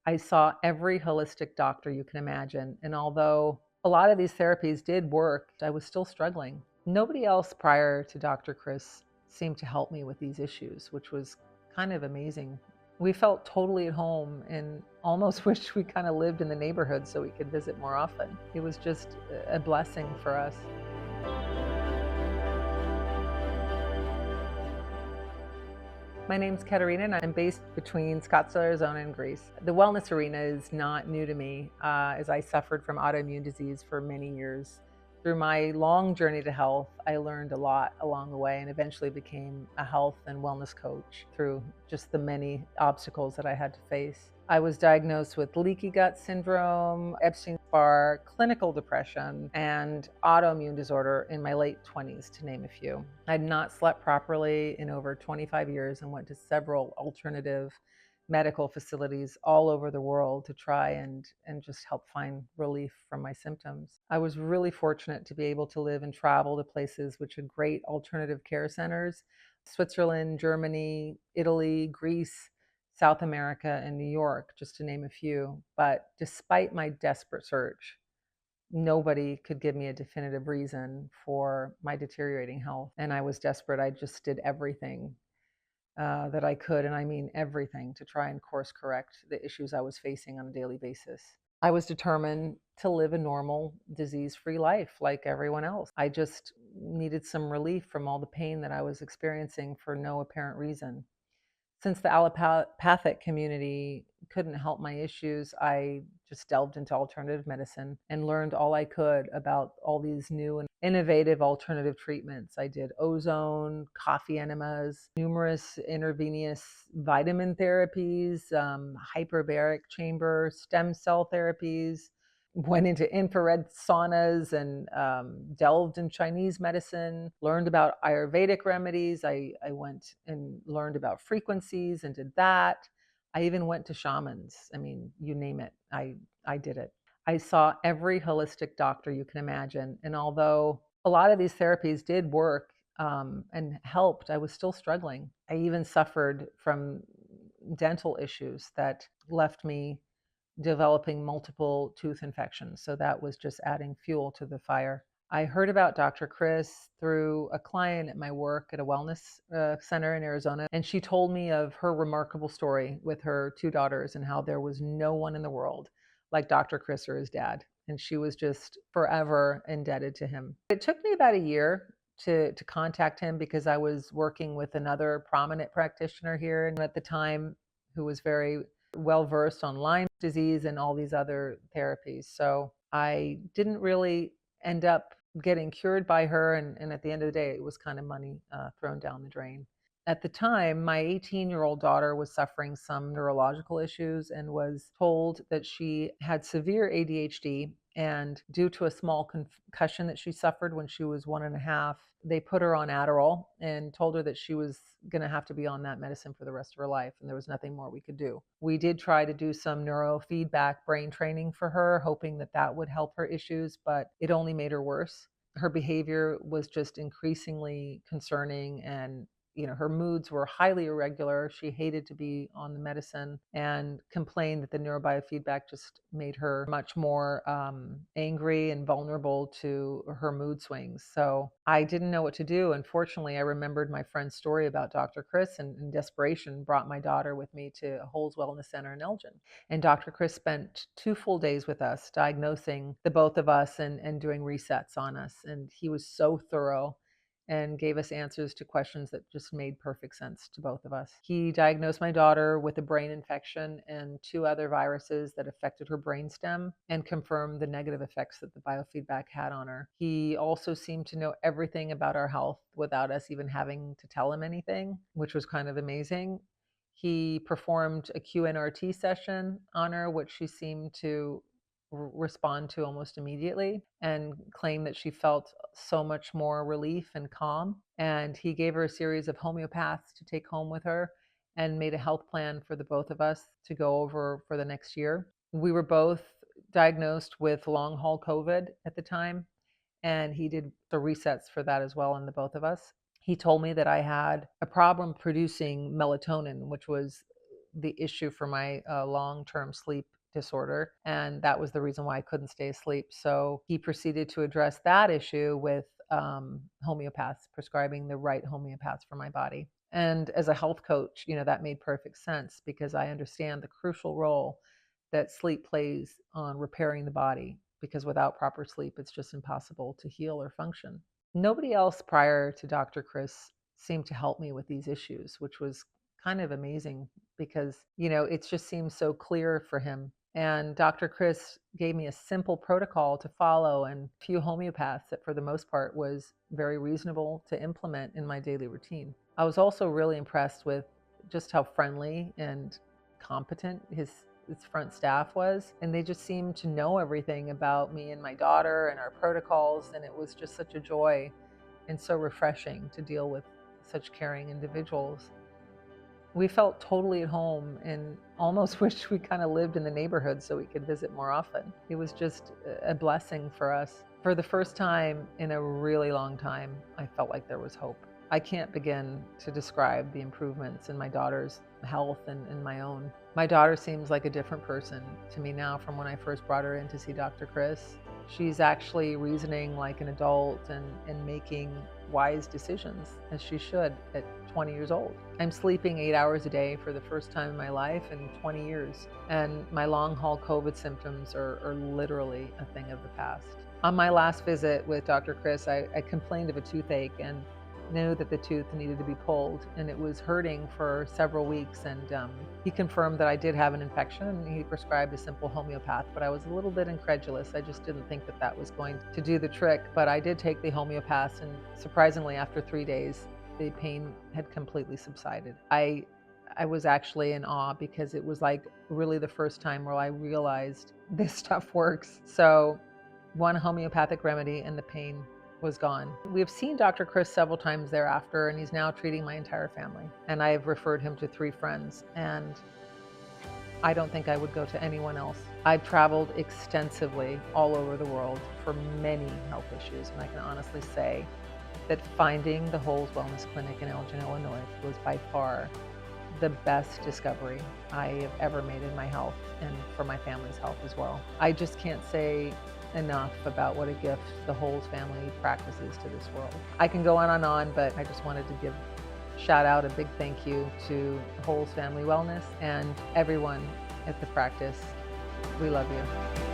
I saw every holistic doctor you can imagine, and although a lot of these therapies did work, I was still struggling. Nobody else prior to Dr. Chris seemed to help me with these issues, which was kind of amazing. We felt totally at home and almost wished we kind of lived in the neighborhood so we could visit more often. It was just a blessing for us. My name's Katerina, and I'm based between Scottsdale, Arizona, and Greece. The wellness arena is not new to me, as I suffered from autoimmune disease for many years. Through my long journey to health, I learned a lot along the way and eventually became a health and wellness coach through just the many obstacles that I had to face. I was diagnosed with leaky gut syndrome, Epstein-Barr, clinical depression, and autoimmune disorder in my late 20s, to name a few. I'd not slept properly in over 25 years and went to several alternative medical facilities all over the world to try and just help find relief from my symptoms. I was really fortunate to be able to live and travel to places which had great alternative care centers: Switzerland, Germany, Italy, Greece, South America, and New York, just to name a few. But despite my desperate search, nobody could give me a definitive reason for my deteriorating health. And I was desperate. I just did everything that I could, and I mean everything, to try and course correct the issues I was facing on a daily basis. I was determined to live a normal, disease-free life like everyone else. I just needed some relief from all the pain that I was experiencing for no apparent reason. Since the allopathic community couldn't help my issues, I just delved into alternative medicine and learned all I could about all these new and innovative alternative treatments. I did ozone, coffee enemas, numerous intravenous vitamin therapies, hyperbaric chamber, stem cell therapies, went into infrared saunas and delved in Chinese medicine, learned about Ayurvedic remedies. I went and learned about frequencies and did that. I even went to shamans. I mean, you name it, I did it. I saw every holistic doctor you can imagine. And although a lot of these therapies did work and helped, I was still struggling. I even suffered from dental issues that left me developing multiple tooth infections. So that was just adding fuel to the fire. I heard about Dr. Chris through a client at my work at a wellness center in Arizona. And she told me of her remarkable story with her two daughters and how there was no one in the world like Dr. Chris or his dad. And she was just forever indebted to him. It took me about a year to contact him because I was working with another prominent practitioner here and at the time who was very well versed on Lyme disease and all these other therapies. So I didn't really end up getting cured by her. And at the end of the day, it was kind of money thrown down the drain. At the time, my 18-year-old daughter was suffering some neurological issues and was told that she had severe ADHD. And due to a small concussion that she suffered when she was 1.5, they put her on Adderall and told her that she was going to have to be on that medicine for the rest of her life. And there was nothing more we could do. We did try to do some neurofeedback brain training for her, hoping that that would help her issues, but it only made her worse. Her behavior was just increasingly concerning, and her moods were highly irregular. She hated to be on the medicine and complained that the neurobiofeedback just made her much more angry and vulnerable to her mood swings. So I didn't know what to do. Unfortunately, I remembered my friend's story about Dr. Chris, and in desperation brought my daughter with me to Holze Wellness Center in Elgin. And Dr. Chris spent 2 full days with us, diagnosing the both of us and doing resets on us. And he was so thorough and gave us answers to questions that just made perfect sense to both of us. He diagnosed my daughter with a brain infection and 2 other viruses that affected her brainstem and confirmed the negative effects that the biofeedback had on her. He also seemed to know everything about our health without us even having to tell him anything, which was kind of amazing. He performed a QNRT session on her, which she seemed to respond to almost immediately and claimed that she felt so much more relief and calm. And he gave her a series of homeopaths to take home with her and made a health plan for the both of us to go over for the next year. We were both diagnosed with long haul COVID at the time, and he did the resets for that as well in the both of us. He told me that I had a problem producing melatonin, which was the issue for my long-term sleep disorder, and that was the reason why I couldn't stay asleep. So he proceeded to address that issue with homeopaths, prescribing the right homeopaths for my body. And as a health coach, that made perfect sense because I understand the crucial role that sleep plays on repairing the body, because without proper sleep, it's just impossible to heal or function. Nobody else prior to Dr. Chris seemed to help me with these issues, which was kind of amazing because, it just seemed so clear for him. And Dr. Chris gave me a simple protocol to follow and a few homeopaths that for the most part was very reasonable to implement in my daily routine. I was also really impressed with just how friendly and competent his front staff was, and they just seemed to know everything about me and my daughter and our protocols, and it was just such a joy and so refreshing to deal with such caring individuals. We felt totally at home and almost wished we kind of lived in the neighborhood so we could visit more often. It was just a blessing for us. For the first time in a really long time, I felt like there was hope. I can't begin to describe the improvements in my daughter's health and my own. My daughter seems like a different person to me now from when I first brought her in to see Dr. Chris. She's actually reasoning like an adult and making wise decisions, as she should at 20 years old. I'm sleeping 8 hours a day for the first time in my life in 20 years, and my long-haul COVID symptoms are literally a thing of the past. On my last visit with Dr. Chris, I complained of a toothache and knew that the tooth needed to be pulled, and it was hurting for several weeks, and he confirmed that I did have an infection, and he prescribed a simple homeopath, but I was a little bit incredulous. I just didn't think that that was going to do the trick, but I did take the homeopaths, and surprisingly after 3 days the pain had completely subsided. I was actually in awe because it was like really the first time where I realized this stuff works. So one homeopathic remedy and the pain was gone. We've seen Dr. Chris several times thereafter, and he's now treating my entire family. And I've referred him to 3 friends, and I don't think I would go to anyone else. I've traveled extensively all over the world for many health issues, and I can honestly say that finding the Holze Wellness Clinic in Elgin, Illinois was by far the best discovery I have ever made in my health and for my family's health as well. I just can't say enough about what a gift the Holze family practice is to this world. I can go on and on, but I just wanted to shout out a big thank you to Holze Family Wellness and everyone at the practice. We love you.